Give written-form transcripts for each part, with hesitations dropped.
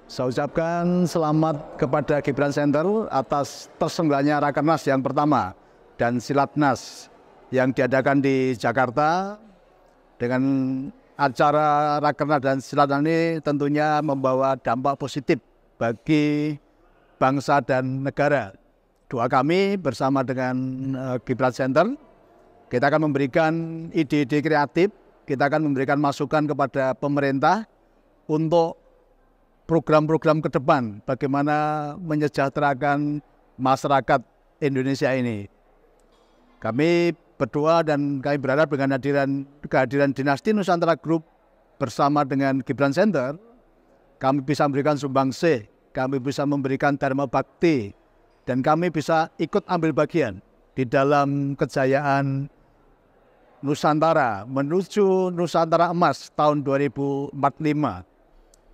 Saya ucapkan selamat kepada Gibran Center atas terselenggaranya Rakernas yang pertama dan Silatnas yang diadakan di Jakarta. Dengan acara Rakernas dan Silatnas ini tentunya membawa dampak positif bagi bangsa dan negara. Doa kami bersama dengan Gibran Center, kita akan memberikan ide-ide kreatif, kita akan memberikan masukan kepada pemerintah untuk program-program ke depan, bagaimana menyejahterakan masyarakat Indonesia ini. Kami berdoa dan kami berharap dengan kehadiran Dinasti Nusantara Group bersama dengan Gibran Center, kami bisa memberikan sumbangsih, kami bisa memberikan dharma bakti, dan kami bisa ikut ambil bagian di dalam kejayaan Nusantara menuju Nusantara Emas tahun 2045.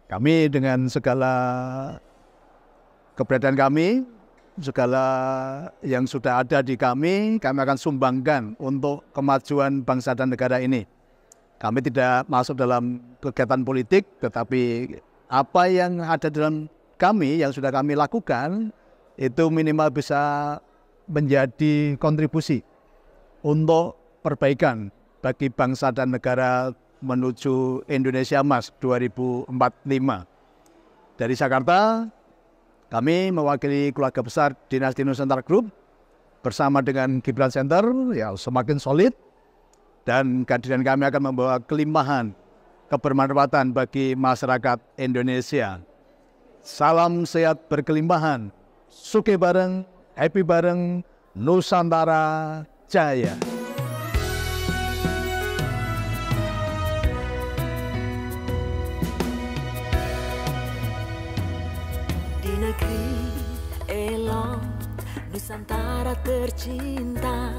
Kami dengan segala keberadaan kami, segala yang sudah ada di kami akan sumbangkan untuk kemajuan bangsa dan negara ini. Kami tidak masuk dalam kegiatan politik, tetapi apa yang ada dalam kami, yang sudah kami lakukan, itu minimal bisa menjadi kontribusi untuk perbaikan bagi bangsa dan negara menuju Indonesia Emas 2045. Dari Jakarta, kami mewakili keluarga besar Dinasti Nusantara Group bersama dengan Gibran Center yang semakin solid, dan kehadiran kami akan membawa kelimpahan kebermanfaatan bagi masyarakat Indonesia. Salam sehat berkelimpahan, sugih bareng, happy bareng, Nusantara Jaya. Elok Nusantara tercinta,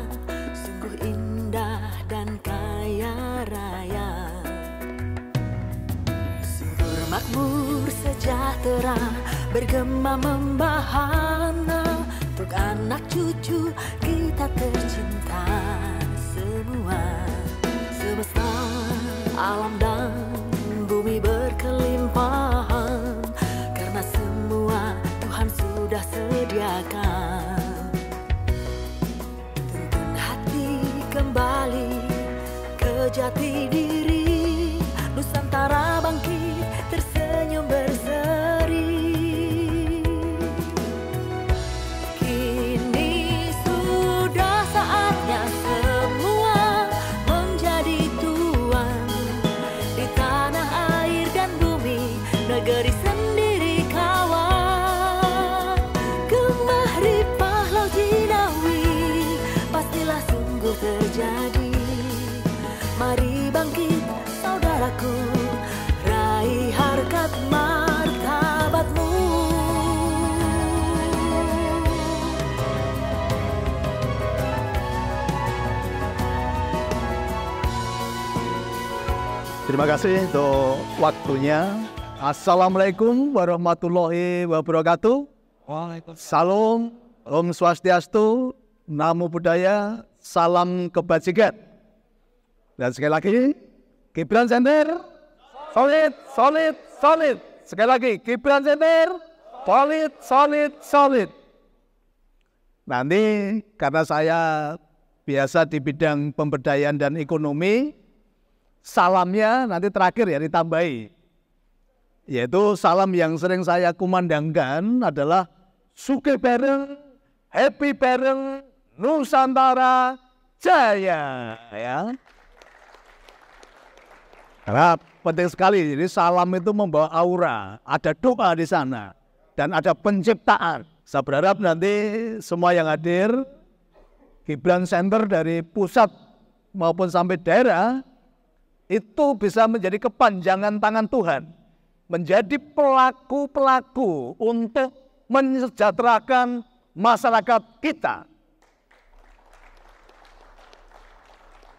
sungguh indah dan kaya raya, subur makmur sejahtera, bergema membahana, untuk anak cucu kita tercinta semua. Semesta alam dan bumi berkelimpahan, karena semua Tuhan sudah sediakan. Tuntun hati kembali ke jati diri, Nusantara bangkit tersenyum berseri. Kini sudah saatnya semua menjadi tuan di tanah air dan bumi, negeri sendiri kawan. Terjadi, mari bangkit saudaraku, raih harkat martabatmu. Terima kasih untuk waktunya. Assalamualaikum warahmatullahi wabarakatuh. Salam, Om Swastiastu, Namo Buddhaya, salam kebajikan. Dan sekali lagi, Gibran Center, solid, solid, solid. Sekali lagi, Gibran Center, solid, solid, solid. Nanti karena saya biasa di bidang pemberdayaan dan ekonomi, salamnya nanti terakhir ya ditambahi. Yaitu salam yang sering saya kumandangkan adalah sugih bareng, happy bareng, Nusantara Jaya, ya. Karena penting sekali, jadi salam itu membawa aura, ada doa di sana, dan ada penciptaan. Saya berharap nanti semua yang hadir, Gibran Center dari pusat maupun sampai daerah, itu bisa menjadi kepanjangan tangan Tuhan, menjadi pelaku-pelaku untuk mensejahterakan masyarakat kita.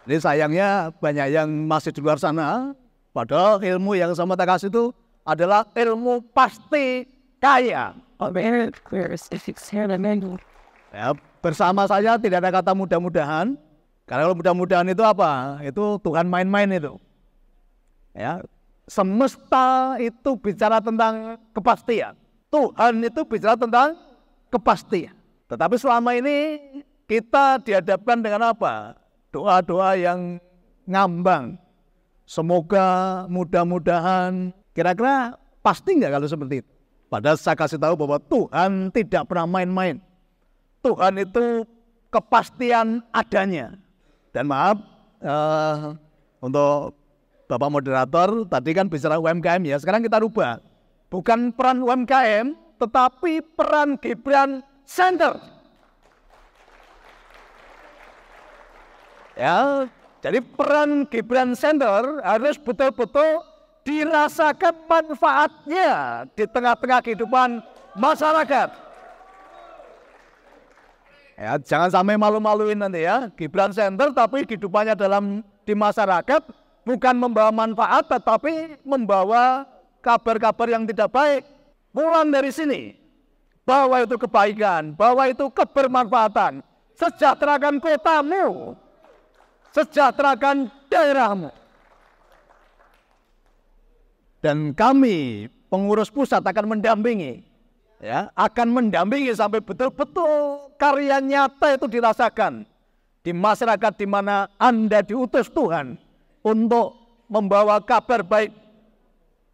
Ini sayangnya banyak yang masih di luar sana, padahal ilmu yang sama tak kasih itu adalah ilmu pasti kaya. Ya, bersama saya tidak ada kata mudah-mudahan, karena kalau mudah-mudahan itu apa? Itu Tuhan main-main itu. Ya, Semesta itu bicara tentang kepastian. Tuhan itu bicara tentang kepastian. Tetapi selama ini kita dihadapkan dengan apa? Doa-doa yang ngambang. Semoga, mudah-mudahan. Kira-kira pasti nggak kalau seperti itu? Padahal saya kasih tahu bahwa Tuhan tidak pernah main-main. Tuhan itu kepastian adanya. Dan maaf, untuk Bapak Moderator, tadi kan bicara UMKM ya, sekarang kita rubah. Bukan peran UMKM, tetapi peran Gibran Center. Ya, jadi peran Gibran Center harus betul-betul dirasakan manfaatnya di tengah-tengah kehidupan masyarakat. Ya, jangan sampai malu-maluin nanti ya. Gibran Center tapi kehidupannya di masyarakat bukan membawa manfaat tetapi membawa kabar-kabar yang tidak baik. Mulai dari sini, bahwa itu kebaikan, bahwa itu kebermanfaatan. Sejahterakan kotamu, sejahterakan daerahmu. Dan kami pengurus pusat akan mendampingi, ya, akan mendampingi sampai betul-betul karya nyata itu dirasakan di masyarakat di mana Anda diutus Tuhan untuk membawa kabar baik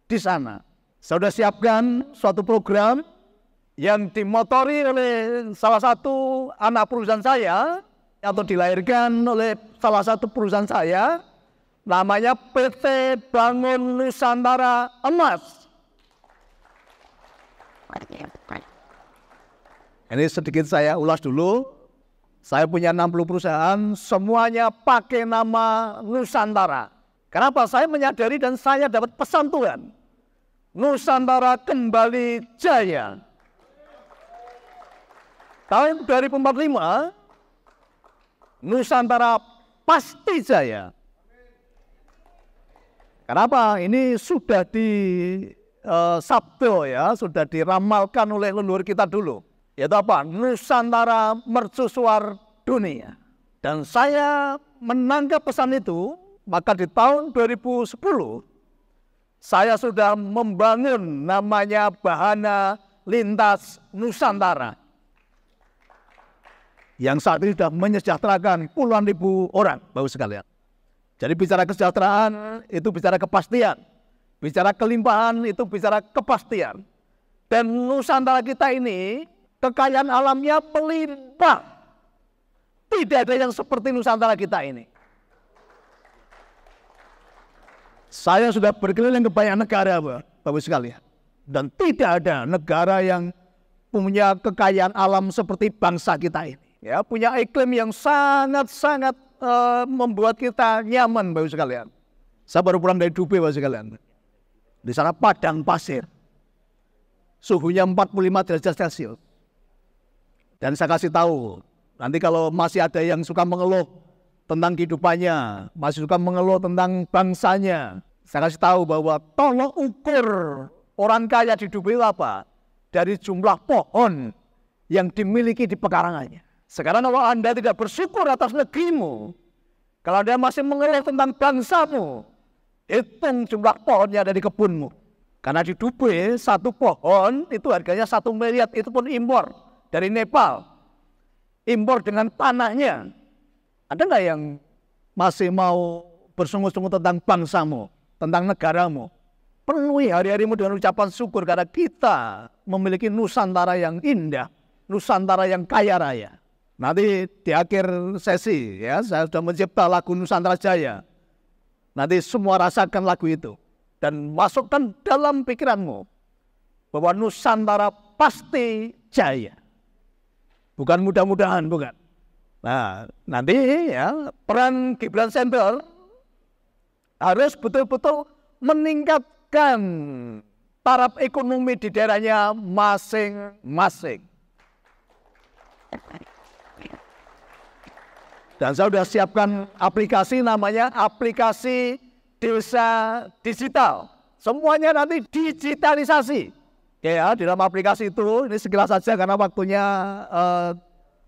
di sana. Saya sudah siapkan suatu program yang dimotori oleh salah satu anak perusahaan saya atau dilahirkan oleh salah satu perusahaan saya, namanya PT Bangun Nusantara Emas. Ini sedikit saya ulas dulu. Saya punya 60 perusahaan, semuanya pakai nama Nusantara. Kenapa? Saya menyadari dan saya dapat pesan Tuhan. Nusantara kembali jaya. Tahun 2045, Nusantara pasti jaya. Kenapa? Ini sudah sabdo ya, sudah diramalkan oleh leluhur kita dulu. Yaitu apa? Nusantara mercusuar dunia. Dan saya menangkap pesan itu, maka di tahun 2010 saya sudah membangun namanya Bahana Lintas Nusantara. Yang saat ini sudah menyejahterakan puluhan ribu orang, Bapak sekalian. Jadi bicara kesejahteraan itu bicara kepastian. Bicara kelimpahan itu bicara kepastian. Dan Nusantara kita ini kekayaan alamnya melimpah. Tidak ada yang seperti Nusantara kita ini. Saya sudah berkeliling ke banyak negara, Bapak sekalian. Dan tidak ada negara yang punya kekayaan alam seperti bangsa kita ini. Ya, punya iklim yang sangat-sangat membuat kita nyaman, Bapak sekalian. Saya baru pulang dari Dubai, Bapak sekalian. Di sana padang pasir. Suhunya 45 derajat Celcius. Dan saya kasih tahu, nanti kalau masih ada yang suka mengeluh tentang kehidupannya, masih suka mengeluh tentang bangsanya, saya kasih tahu bahwa tolong ukur orang kaya di Dubai apa? Dari jumlah pohon yang dimiliki di pekarangannya. Sekarang kalau Anda tidak bersyukur atas negerimu, kalau Anda masih mengeluh tentang bangsamu, hitung jumlah pohonnya dari kebunmu. Karena di Dubai, satu pohon itu harganya 1 miliar, itu pun impor. Dari Nepal, impor dengan tanahnya. Ada nggak yang masih mau bersungut-sungut tentang bangsamu, tentang negaramu? Penuhi hari-harimu dengan ucapan syukur karena kita memiliki Nusantara yang indah, Nusantara yang kaya raya. Nanti di akhir sesi, ya, saya sudah mencipta lagu Nusantara Jaya. Nanti semua rasakan lagu itu dan masukkan dalam pikiranmu bahwa Nusantara pasti jaya. Bukan mudah-mudahan, bukan. Nah, nanti ya peran Gibran Center harus betul-betul meningkatkan taraf ekonomi di daerahnya masing-masing. Dan saya sudah siapkan aplikasi namanya aplikasi Desa Digital. Semuanya nanti digitalisasi. Ya, di dalam aplikasi itu, ini sekilas saja karena waktunya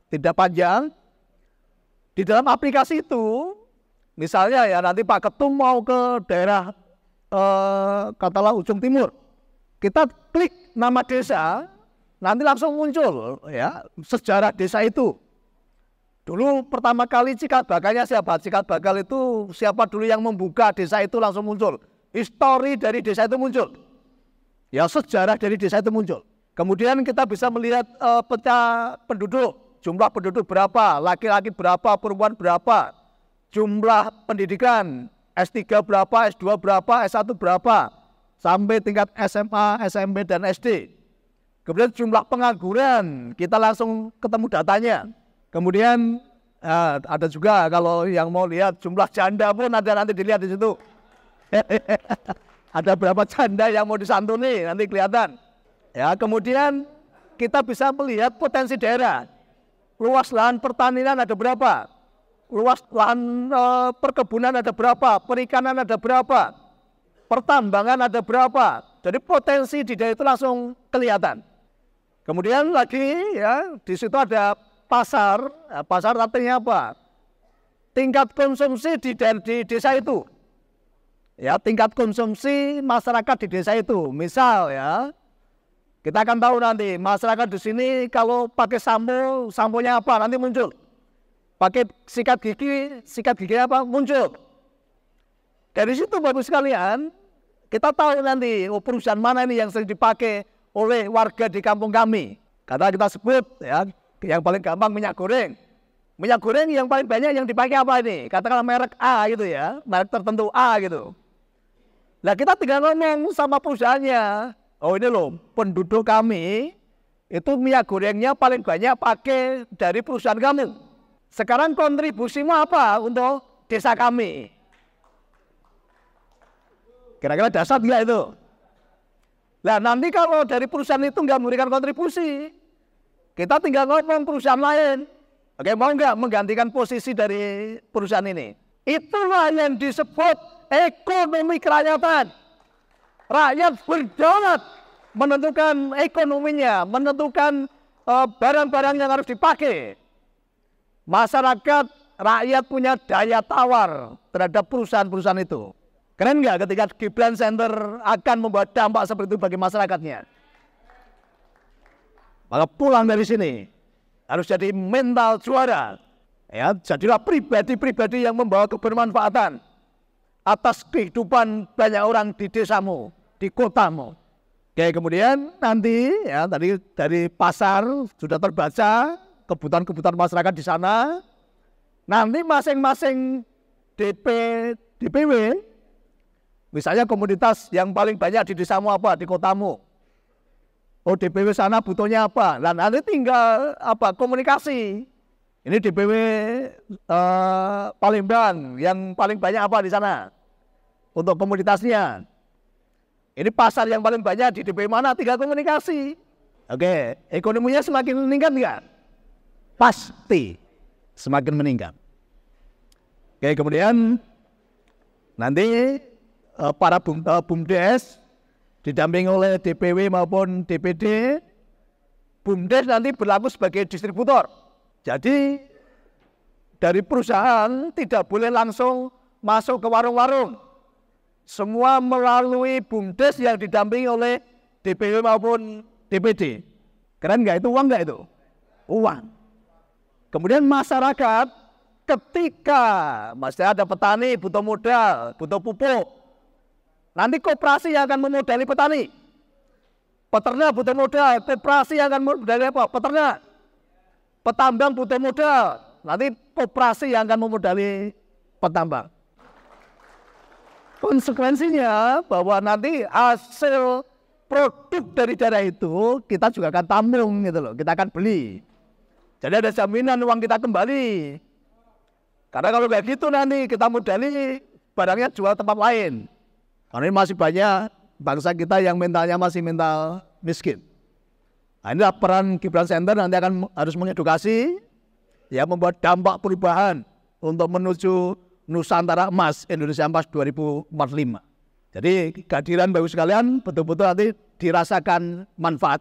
tidak panjang. Di dalam aplikasi itu, misalnya ya nanti Pak Ketum mau ke daerah katalah ujung timur. Kita klik nama desa, nanti langsung muncul ya sejarah desa itu. Dulu pertama kali cikal bakalnya siapa? Cikal bakal itu siapa dulu yang membuka desa itu langsung muncul. Histori dari desa itu muncul. Ya sejarah dari desa itu muncul. Kemudian kita bisa melihat peta penduduk, jumlah penduduk berapa, laki-laki berapa, perempuan berapa, jumlah pendidikan, S3 berapa, S2 berapa, S1 berapa, sampai tingkat SMA, SMP, dan SD. Kemudian jumlah pengangguran, kita langsung ketemu datanya. Kemudian ada juga kalau yang mau lihat jumlah janda pun ada, nanti dilihat di situ. Ada berapa janda yang mau disantuni, nanti kelihatan. Ya, kemudian kita bisa melihat potensi daerah. Luas lahan pertanian ada berapa? Luas lahan perkebunan ada berapa? Perikanan ada berapa? Pertambangan ada berapa? Jadi potensi di daerah itu langsung kelihatan. Kemudian lagi ya di situ ada pasar. Nah, pasar artinya apa? Tingkat konsumsi di desa itu. Ya, tingkat konsumsi masyarakat di desa itu. Misal ya, kita akan tahu nanti masyarakat di sini kalau pakai sampo, samponya apa nanti muncul. Pakai sikat gigi apa muncul. Dari situ Bapak sekalian, kita tahu nanti perusahaan mana ini yang sering dipakai oleh warga di kampung kami. Kata kita sebut ya, yang paling gampang minyak goreng. Minyak goreng yang paling banyak yang dipakai apa ini? Katakanlah merek A gitu ya, merek tertentu A gitu. Nah kita tinggal ngomong sama perusahaannya, oh ini loh penduduk kami itu minyak gorengnya paling banyak pakai dari perusahaan kamu. Sekarang kontribusimu apa untuk desa kami? Kira-kira dasar nggak itu? Nah nanti kalau dari perusahaan itu nggak memberikan kontribusi, kita tinggal ngomong perusahaan lain. Oke, mau nggak menggantikan posisi dari perusahaan ini? Itulah yang disebut ekonomi kerakyatan. Rakyat berdaulat menentukan ekonominya, menentukan barang-barang yang harus dipakai. Masyarakat, rakyat punya daya tawar terhadap perusahaan-perusahaan itu. Keren nggak ketika Gibran Center akan membawa dampak seperti itu bagi masyarakatnya? Maka pulang dari sini harus jadi mental juara. Ya, jadilah pribadi-pribadi yang membawa kebermanfaatan atas kehidupan banyak orang di desamu, di kotamu. Oke, kemudian nanti ya tadi dari pasar sudah terbaca kebutuhan-kebutuhan masyarakat di sana. Nanti masing-masing DPW, misalnya komoditas yang paling banyak di desamu apa, di kotamu. Oh, DPW sana butuhnya apa? Dan nanti tinggal apa komunikasi. Ini DPW Palembang yang paling banyak apa di sana untuk komoditasnya. Ini pasar yang paling banyak di DPW mana, tinggal komunikasi. Oke, ekonominya semakin meningkat enggak? Pasti semakin meningkat. Oke, kemudian nanti para BUMDes didampingi oleh DPW maupun DPD, BUMDes nanti berlaku sebagai distributor. Jadi dari perusahaan tidak boleh langsung masuk ke warung-warung. Semua melalui BUMDes yang didampingi oleh DPW maupun DPD. Keren nggak itu? Uang nggak itu? Uang. Kemudian masyarakat ketika masih ada petani butuh modal, butuh pupuk. Nanti koperasi yang akan memodali petani. Peternak butuh modal, koperasi yang akan memodali apa? Peternak. Petambang butuh modal, nanti koperasi yang akan memodali petambang. Konsekuensinya bahwa nanti hasil produk dari daerah itu kita juga akan tampung gitu loh, kita akan beli. Jadi ada jaminan uang kita kembali. Karena kalau kayak gitu nanti kita modali barangnya jual tempat lain. Karena ini masih banyak bangsa kita yang mentalnya masih mental miskin. Nah, inilah peran Gibran Center nanti akan harus mengedukasi, ya membuat dampak perubahan untuk menuju Nusantara Emas Indonesia Emas 2045. Jadi kehadiran Bapak sekalian betul-betul nanti dirasakan manfaat.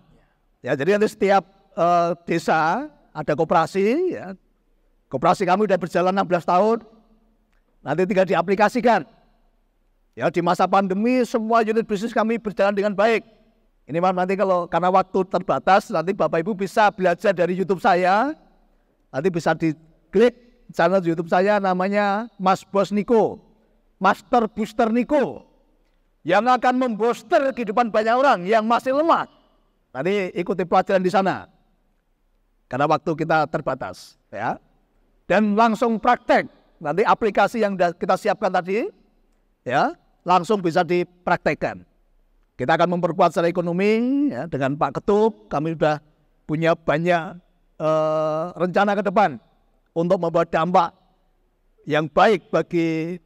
Ya, jadi nanti setiap desa ada koperasi, ya. Koperasi kami sudah berjalan 16 tahun, nanti tinggal diaplikasikan. Ya, di masa pandemi semua unit bisnis kami berjalan dengan baik. Ini nanti kalau karena waktu terbatas, nanti Bapak Ibu bisa belajar dari YouTube saya. Nanti bisa diklik channel YouTube saya, namanya Mas Bos Niko, Master Booster Niko, yang akan membooster kehidupan banyak orang yang masih lemah. Nanti ikuti pelajaran di sana. Karena waktu kita terbatas, ya. Dan langsung praktek. Nanti aplikasi yang kita siapkan tadi, ya, langsung bisa dipraktekkan. Kita akan memperkuat secara ekonomi, ya, dengan Pak Ketum. Kami sudah punya banyak rencana ke depan untuk membawa dampak yang baik bagi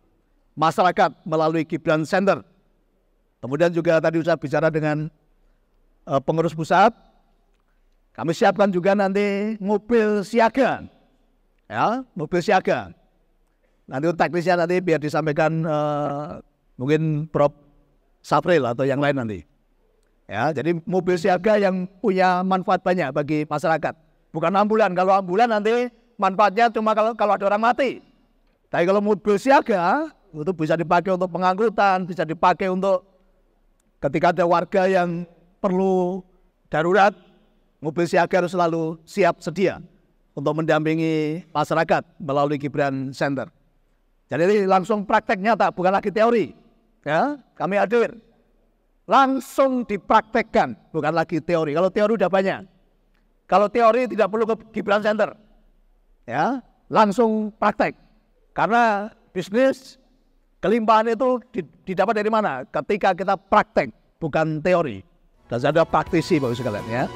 masyarakat melalui Gibran Center. Kemudian juga tadi saya bicara dengan pengurus pusat. Kami siapkan juga nanti mobil siaga, ya, mobil siaga. Nanti teknisnya nanti biar disampaikan mungkin Prof. Safril atau yang lain nanti. Ya, jadi mobil siaga yang punya manfaat banyak bagi masyarakat. Bukan ambulan. Kalau ambulan nanti manfaatnya cuma kalau ada orang mati. Tapi kalau mobil siaga itu bisa dipakai untuk pengangkutan, bisa dipakai untuk ketika ada warga yang perlu darurat. Mobil siaga harus selalu siap sedia untuk mendampingi masyarakat melalui Gibran Center. Jadi langsung praktek nyata, bukan lagi teori. Ya, kami hadir. Langsung dipraktekkan, bukan lagi teori. Kalau teori udah banyak. Kalau teori tidak perlu ke Gibran Center. Ya, langsung praktek. Karena bisnis kelimpahan itu didapat dari mana? Ketika kita praktek, bukan teori. Dan saya ada praktisi Bapak sekalian, ya.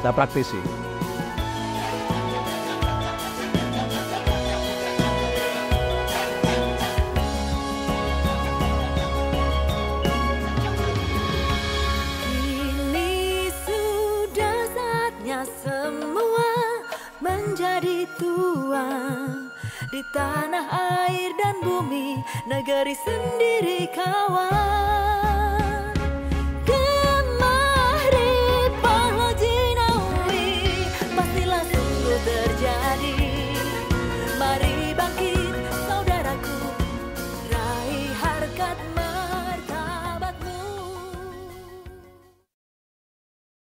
Saya praktisi. Kini sudah saatnya semua menjadi tuan di tanah air dan bumi, negeri sendiri kawan.